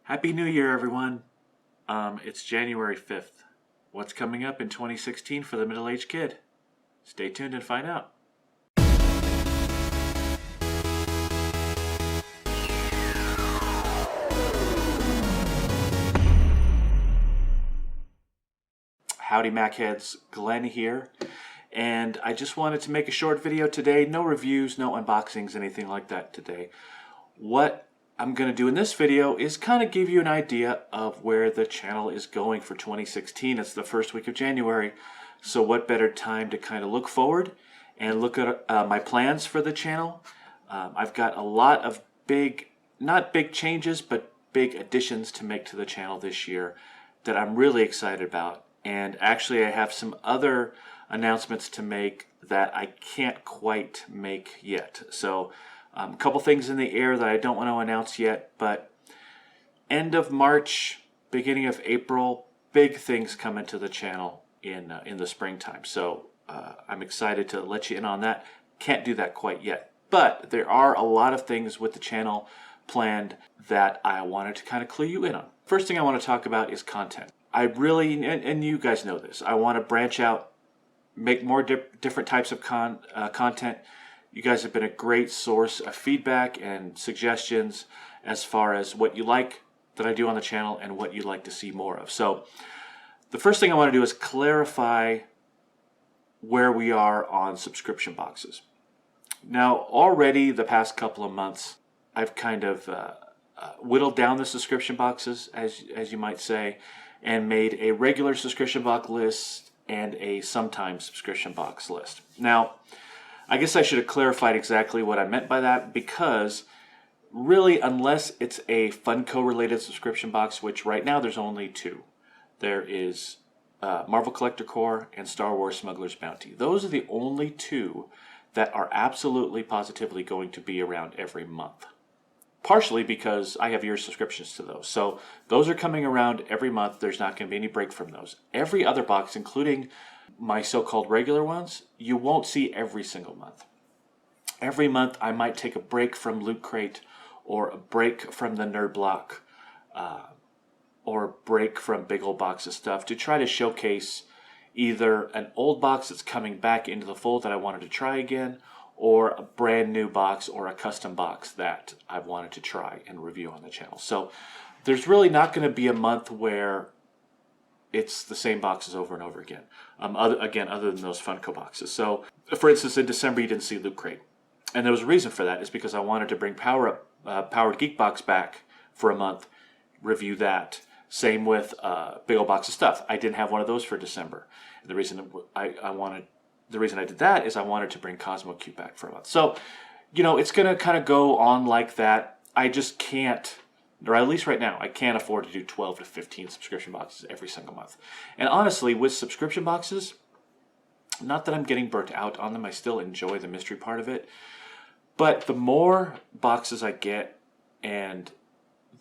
Happy New Year, everyone. It's January 5th. What's coming up in 2016 for the middle-aged kid? Stay tuned and find out. Howdy MAK heads, Glenn here. And I just wanted to make a short video today. No reviews, no unboxings, anything like that today. What I'm going to do in this video is kind of give you an idea of where the channel is going for 2016. It's the first week of January, so what better time to kind of look forward and look at my plans for the channel. I've got a lot of not big changes, but big additions to make to the channel this year that I'm really excited about. And actually I have some other announcements to make that I can't quite make yet. So a couple things in the air that I don't want to announce yet, but end of March, beginning of April, big things come into the channel in the springtime. So I'm excited to let you in on that. Can't do that quite yet, but there are a lot of things with the channel planned that I wanted to kind of clue you in on. First thing I want to talk about is content. I really, and you guys know this, I want to branch out, make more different types of content. You guys have been a great source of feedback and suggestions as far as what you like that I do on the channel and what you'd like to see more of. So the first thing I want to do is clarify where we are on subscription boxes. Now already the past couple of months I've kind of whittled down the subscription boxes, as you might say, and made a regular subscription box list and a sometimes subscription box list. Now, I guess I should have clarified exactly what I meant by that, because really, unless it's a Funko related subscription box, which right now there's only two. There is Marvel Collector Corps and Star Wars Smuggler's Bounty. Those are the only two that are absolutely positively going to be around every month. Partially because I have year subscriptions to those. So those are coming around every month. There's not going to be any break from those. Every other box, including my so-called regular ones, you won't see every single month. Every month I might take a break from Loot Crate, or a break from the Nerd Block, or a break from big old box of stuff to try to showcase either an old box that's coming back into the fold that I wanted to try again, or a brand new box or a custom box that I wanted to try and review on the channel. So there's really not going to be a month where it's the same boxes over and over again. Other than those Funko boxes. So for instance, in December you didn't see Loot Crate. And there was a reason for that. Is because I wanted to bring Powered Geek Box back for a month, review that. Same with big old box of stuff. I didn't have one of those for December. And the reason I did that is I wanted to bring Cosmo Cube back for a month. So, you know, it's going to kind of go on like that. I just can't, or at least right now, I can't afford to do 12 to 15 subscription boxes every single month. And honestly, with subscription boxes, not that I'm getting burnt out on them. I still enjoy the mystery part of it. But the more boxes I get and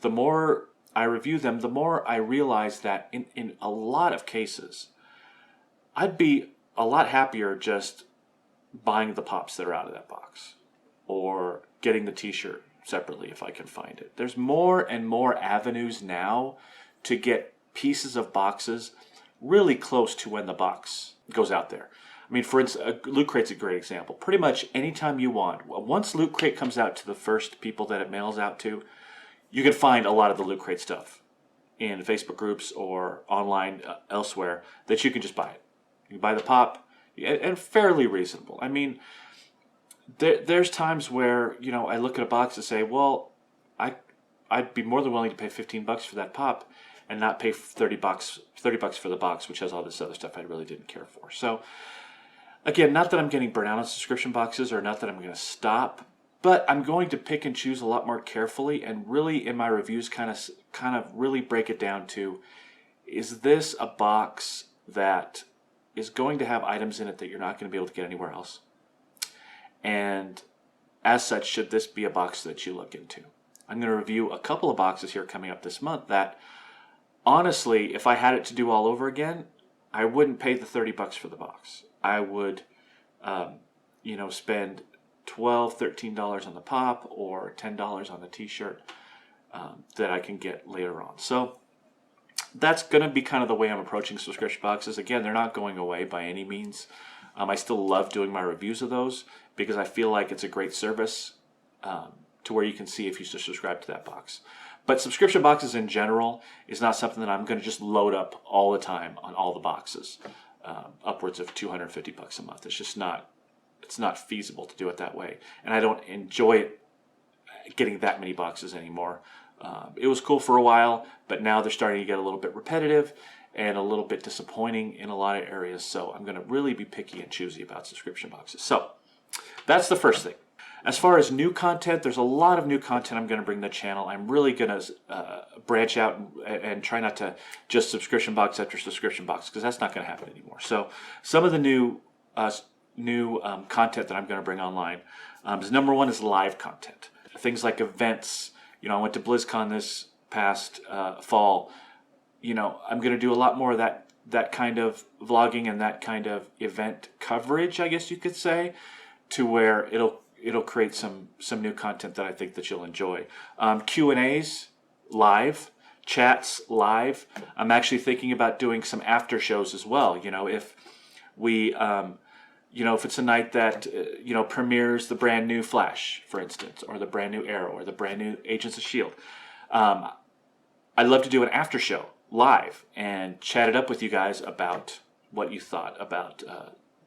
the more I review them, the more I realize that in a lot of cases, I'd be a lot happier just buying the pops that are out of that box, or getting the t-shirt separately if I can find it. There's more and more avenues now to get pieces of boxes really close to when the box goes out there. I mean, for instance, Loot Crate's a great example. Pretty much anytime you want. Once Loot Crate comes out to the first people that it mails out to, you can find a lot of the Loot Crate stuff in Facebook groups or online elsewhere that you can just buy it. You can buy the pop, and fairly reasonable. I mean, there's times where, you know, I look at a box and say, well, I'd be more than willing to pay $15 for that pop and not pay $30 for the box, which has all this other stuff I really didn't care for. So again, not that I'm getting burnt out on subscription boxes, or not that I'm going to stop, but I'm going to pick and choose a lot more carefully, and really in my reviews kind of really break it down to, is this a box that is going to have items in it that you're not going to be able to get anywhere else? And as such, should this be a box that you look into? I'm going to review a couple of boxes here coming up this month that, honestly, if I had it to do all over again, I wouldn't pay the $30 for the box. I would, you know, spend $12, $13 on the pop, or $10 on the t-shirt. that I can get later on. So that's going to be kind of the way I'm approaching subscription boxes. Again, they're not going away by any means. I still love doing my reviews of those because I feel like it's a great service to where you can see if you subscribe to that box. But subscription boxes in general is not something that I'm going to just load up all the time on all the boxes, upwards of $250 a month. It's just not, it's not feasible to do it that way. And I don't enjoy getting that many boxes anymore. It was cool for a while, but now they're starting to get a little bit repetitive and a little bit disappointing in a lot of areas. So I'm going to really be picky and choosy about subscription boxes. So that's the first thing. As far as new content, there's a lot of new content I'm going to bring to the channel. I'm really going to branch out and try not to just subscription box after subscription box, because that's not going to happen anymore. So some of the new content that I'm going to bring online is, number one, is live content. Things like events. You know, I went to BlizzCon this past fall. You know, I'm going to do a lot more of that kind of vlogging and that kind of event coverage, I guess you could say, to where it'll create some new content that I think that you'll enjoy. Q&As live, chats live. I'm actually thinking about doing some after shows as well. You know, if we you know, if it's a night that, you know, premieres the brand new Flash, for instance, or the brand new Arrow, or the brand new Agents of S.H.I.E.L.D., I'd love to do an after show live and chat it up with you guys about what you thought about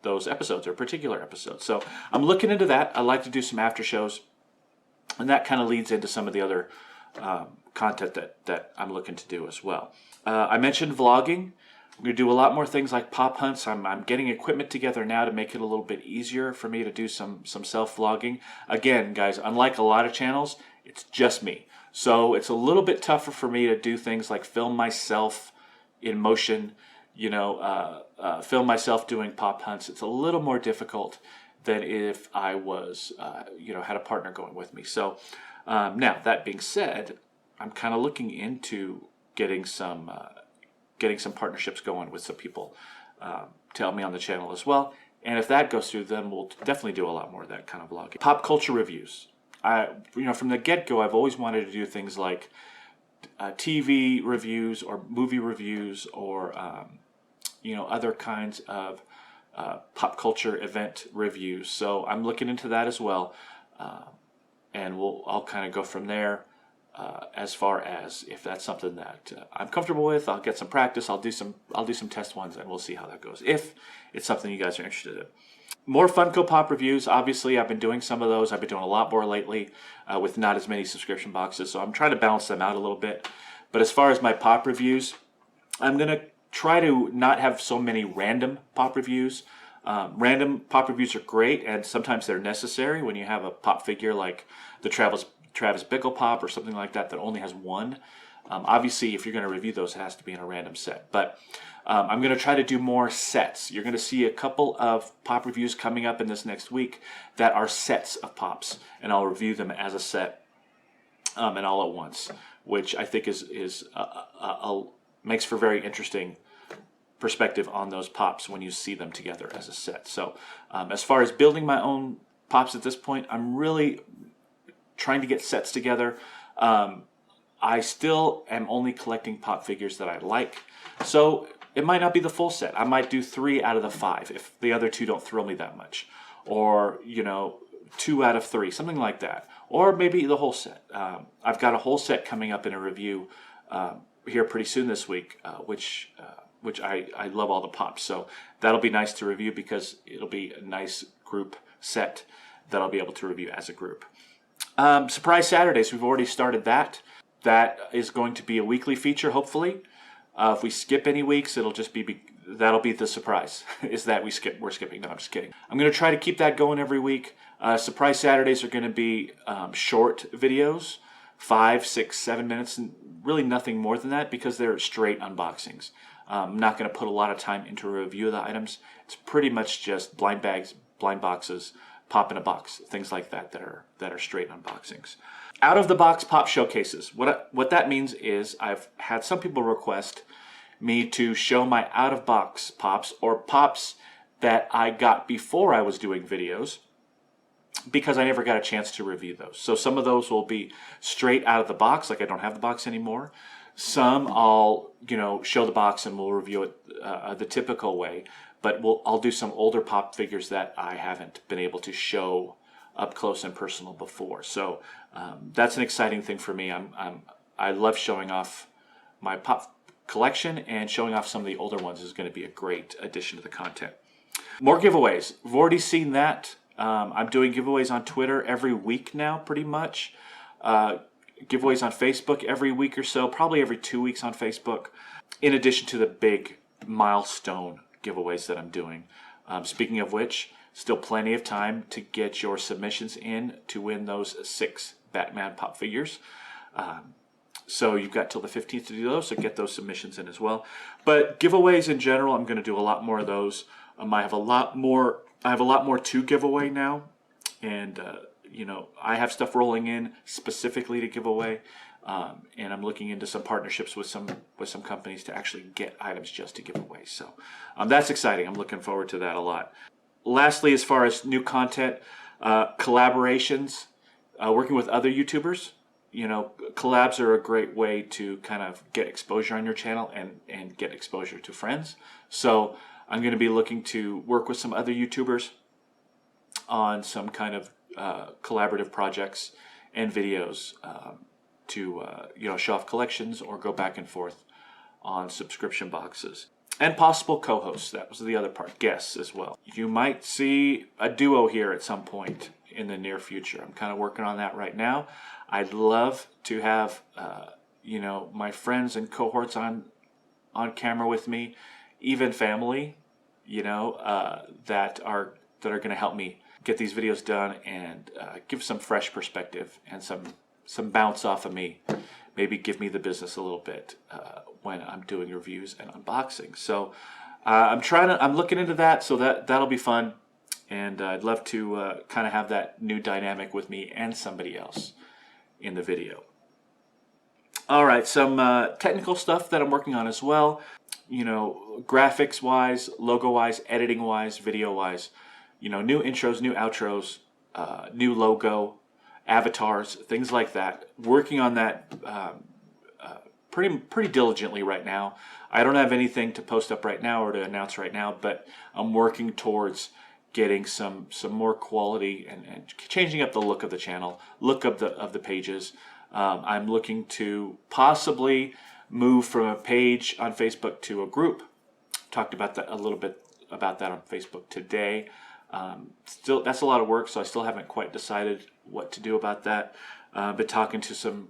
those episodes or particular episodes. So I'm looking into that. I like to do some after shows, and that kind of leads into some of the other content that I'm looking to do as well. I mentioned vlogging. I'm going to do a lot more things like pop hunts. I'm getting equipment together now to make it a little bit easier for me to do some self-vlogging. Again, guys, unlike a lot of channels, it's just me. So it's a little bit tougher for me to do things like film myself in motion, you know, film myself doing pop hunts. It's a little more difficult than if I was, you know, had a partner going with me. So now, that being said, I'm kind of looking into getting some partnerships going with some people to help me on the channel as well. And if that goes through, then we'll definitely do a lot more of that kind of vlogging. Pop culture reviews. You know, from the get-go, I've always wanted to do things like TV reviews or movie reviews or you know, other kinds of pop culture event reviews. So I'm looking into that as well, and I'll kind of go from there. As far as if that's something that I'm comfortable with, I'll get some practice. I'll do some test ones, and we'll see how that goes. If it's something you guys are interested in. More Funko Pop reviews. Obviously, I've been doing some of those. I've been doing a lot more lately with not as many subscription boxes, so I'm trying to balance them out a little bit. But as far as my pop reviews, I'm gonna try to not have so many random pop reviews. Random pop reviews are great, and sometimes they're necessary when you have a pop figure like the Travis Bickle pop or something like that only has one. Obviously, if you're going to review those, it has to be in a random set. But I'm going to try to do more sets. You're going to see a couple of pop reviews coming up in this next week that are sets of pops, and I'll review them as a set and all at once, which I think is makes for very interesting perspective on those pops when you see them together as a set. So as far as building my own pops at this point, I'm really trying to get sets together. I still am only collecting pop figures that I like, so it might not be the full set. I might do 3 out of the 5 if the other 2 don't thrill me that much, or you know, 2 out of 3, something like that, or maybe the whole set. I've got a whole set coming up in a review here pretty soon this week, which I love all the pops, so that'll be nice to review because it'll be a nice group set that I'll be able to review as a group. Surprise Saturdays, we've already started that. That is going to be a weekly feature, hopefully. If we skip any weeks, it'll just that'll be the surprise, is that we're skipping. No, I'm just kidding. I'm going to try to keep that going every week. Surprise Saturdays are going to be short videos, 5, 6, 7 minutes, and really nothing more than that because they're straight unboxings. I'm not going to put a lot of time into a review of the items. It's pretty much just blind bags, blind boxes, pop in a box, things like that that are straight unboxings. Out of the box pop showcases. What that means is I've had some people request me to show my out of box pops or pops that I got before I was doing videos because I never got a chance to review those. So some of those will be straight out of the box, like I don't have the box anymore. Some I'll, show the box and we'll review it the typical way. But I'll do some older pop figures that I haven't been able to show up close and personal before. So that's an exciting thing for me. I love showing off my pop collection, and showing off some of the older ones is going to be a great addition to the content. More giveaways. We've already seen that. I'm doing giveaways on Twitter every week now, pretty much. Giveaways on Facebook every week or so, probably every 2 weeks on Facebook, in addition to the big milestone giveaways that I'm doing. Speaking of which, still plenty of time to get your submissions in to win those 6 Batman pop figures. So you've got till the 15th to do those, so get those submissions in as well. But giveaways in general, I'm going to do a lot more of those. I have a lot more to give away now, and I have stuff rolling in specifically to give away, and I'm looking into some partnerships with some companies to actually get items just to give away. So that's exciting. I'm looking forward to that a lot. Lastly, as far as new content, collaborations, working with other YouTubers. Collabs are a great way to kind of get exposure on your channel and get exposure to friends. So I'm going to be looking to work with some other YouTubers on some kind of collaborative projects and videos to show off collections or go back and forth on subscription boxes. And possible co-hosts. That was the other part. Guests as well. You might see a duo here at some point in the near future. I'm kind of working on that right now. I'd love to have my friends and cohorts on camera with me, even family, that are going to help me get these videos done and give some fresh perspective and some bounce off of me. Maybe give me the business a little bit when I'm doing reviews and unboxing. So I'm looking into that, so that'll be fun. And I'd love to kind of have that new dynamic with me and somebody else in the video. All right, some technical stuff that I'm working on as well. Graphics wise, logo wise, editing wise, video wise. New intros, new outros, new logo, avatars, things like that. Working on that pretty diligently right now. I don't have anything to post up right now or to announce right now, but I'm working towards getting some more quality and changing up the look of the channel, look of the pages. I'm looking to possibly move from a page on Facebook to a group. Talked about that a little bit about that on Facebook today. Still, that's a lot of work, so I still haven't quite decided what to do about that. But talking to some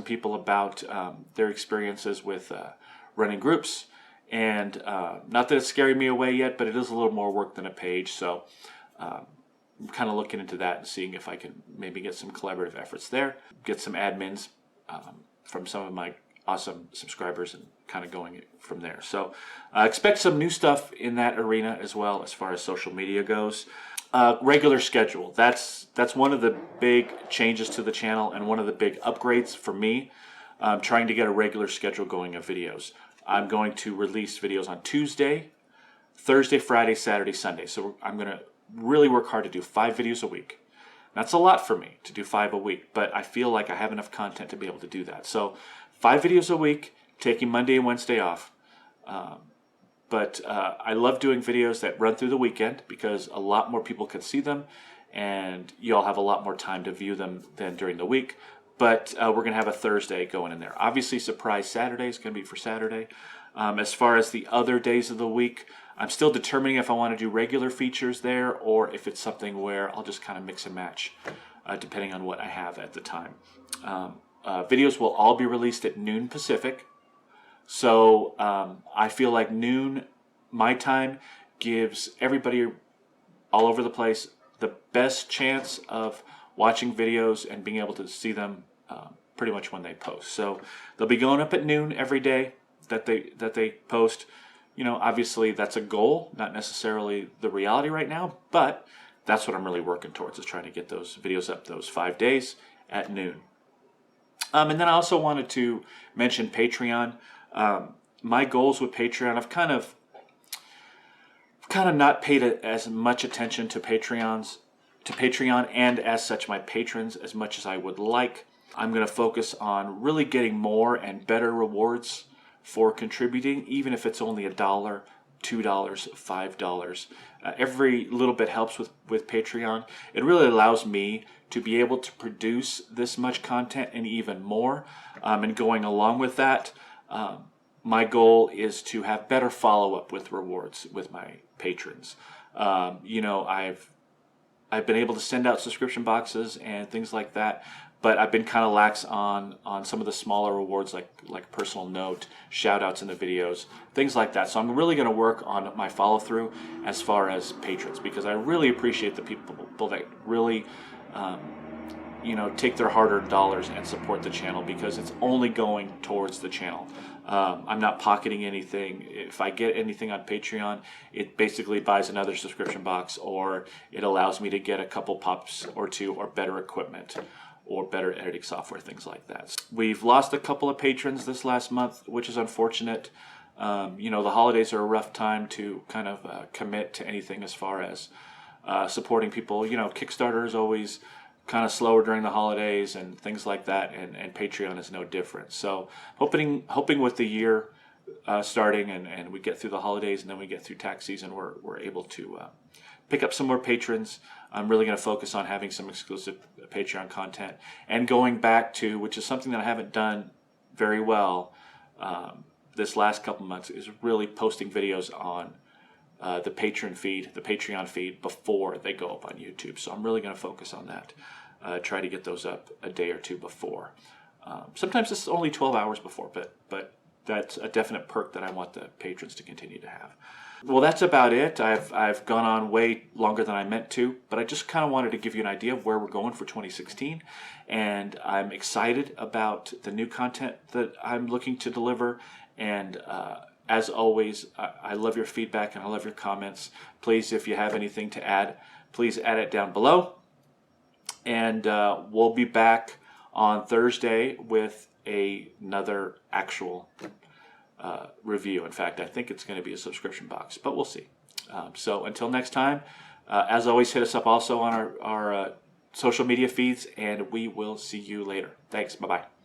people about their experiences with running groups. And not that it's scaring me away yet, but it is a little more work than a page. So I'm kind of looking into that and seeing if I can maybe get some collaborative efforts there, get some admins from some of my awesome subscribers, and kind of going from there. So expect some new stuff in that arena as well as far as social media goes. Regular schedule. That's one of the big changes to the channel and one of the big upgrades for me. Trying to get a regular schedule going of videos. I'm going to release videos on Tuesday, Thursday, Friday, Saturday, Sunday. So I'm going to really work hard to do 5 videos a week. That's a lot for me to do 5 a week, but I feel like I have enough content to be able to do that. So 5 videos a week, taking Monday and Wednesday off. But I love doing videos that run through the weekend because a lot more people can see them and you'll have a lot more time to view them than during the week. But we're going to have a Thursday going in there. Obviously, Surprise Saturday is going to be for Saturday. As far as the other days of the week, I'm still determining if I want to do regular features there or if it's something where I'll just kind of mix and match depending on what I have at the time. Videos will all be released at noon Pacific. So I feel like noon, my time, gives everybody all over the place the best chance of watching videos and being able to see them pretty much when they post. So they'll be going up at noon every day that they post. Obviously that's a goal, not necessarily the reality right now, but that's what I'm really working towards, is trying to get those videos up those 5 days at noon. And then I also wanted to mention Patreon. My goals with Patreon, I've kind of not paid as much attention to Patreons to Patreon, and as such my patrons, as much as I would like. I'm going to focus on really getting more and better rewards for contributing, even if it's only $1, $2, $5. Every little bit helps with Patreon. It really allows me to be able to produce this much content and even more. And going along with that, my goal is to have better follow-up with rewards with my patrons. You know, I've been able to send out subscription boxes and things like that, but I've been kind of lax on some of the smaller rewards, like personal note, shout outs in the videos, things like that. So I'm really going to work on my follow through as far as patrons, because I really appreciate the people that really you know, take their hard-earned dollars and support the channel, because it's only going towards the channel. I'm not pocketing anything. If I get anything on Patreon, it basically buys another subscription box, or it allows me to get a couple pops or two, or better equipment, or better editing software, things like that. We've lost a couple of patrons this last month, which is unfortunate. You know, the holidays are a rough time to kind of commit to anything as far as supporting people. You know, Kickstarter is always kind of slower during the holidays and things like that, and Patreon is no different. So hoping with the year starting and we get through the holidays and then we get through tax season, we're able to pick up some more patrons. I'm really going to focus on having some exclusive Patreon content and going back to, which is something that I haven't done very well this last couple months, is really posting videos on the Patreon feed before they go up on YouTube. So I'm really going to focus on that. Try to get those up a day or two before. Sometimes it's only 12 hours before, but that's a definite perk that I want the patrons to continue to have. Well, that's about it. I've gone on way longer than I meant to, but I just kind of wanted to give you an idea of where we're going for 2016, and I'm excited about the new content that I'm looking to deliver. And as always, I love your feedback and I love your comments. Please, if you have anything to add, please add it down below. And we'll be back on Thursday with another actual review. In fact, I think it's going to be a subscription box, but we'll see. So until next time, as always, hit us up also on our social media feeds, and we will see you later. Thanks. Bye-bye.